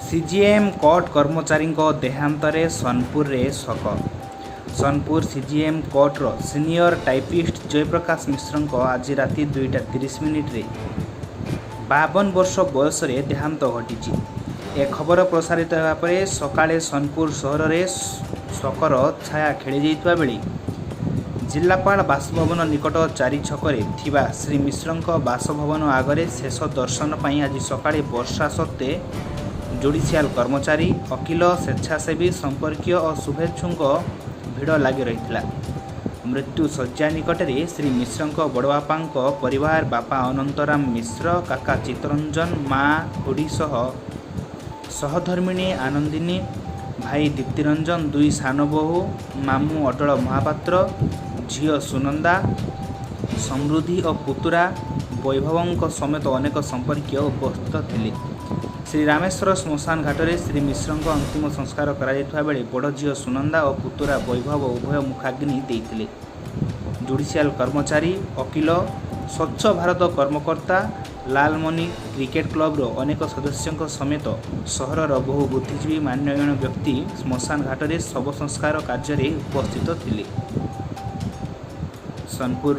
CGM court कर्मचारी देहांतरे सोनपुर रे शोक। सोनपुर सीजीएम कोर्टर सीनियर टाइपिस्ट जयप्रकाश मिश्र आज राति 2:30 रे 52 वर्ष बयस देहांत घटी। ए खबर प्रसारित होगा पर सकाळे सोनपुर सहर में शोकर छाया खेली जाइतबा बेले जिलापाल बासभवन निकट 4 छकरे थिबा श्री मिश्र बासभवन आगरे शेष दर्शन पर आज सकाळे वर्षा सत्वे जुडिशियाल कर्मचारी वकिल स्वेच्छासेवी संपर्कीय और शुभेच्छुओं भिड़ लगी रही। मृत्यु शज्या निकट में श्री मिश्र बड़बापा परिवार बापा अनंतराम मिश्र काका चित्तरंजन माँ खुड़ी सहधर्मिणी आनंदिनी भाई दीप्तिरंजन दुई सान बहु मामू अटल महापात्र झील सुनंदा समृद्धि और पुतुरा वैभव समेत अनेक संपर्कीय उपस्थित थे। श्री रामेश्वर श्मशान घाट में श्री मिश्र अंतिम संस्कार करा बेले बड़ झील सुनंदा और पुतुरा वैभव उभय मुखाग्नि देते। जुडिशियाल कर्मचारी वकिल स्वच्छ भारत कर्मकर्ता लालमणि क्रिकेट क्लब्र अनेक सदस्यों समेत सहरर बहु बुद्धिजीवी मान्यगण्य व्यक्ति श्मशान घाट में शव संस्कार कार्य उपस्थित थे। सोनपुर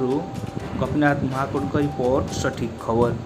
गोपीनाथ महाकुड़ रिपोर्ट सठिक खबर।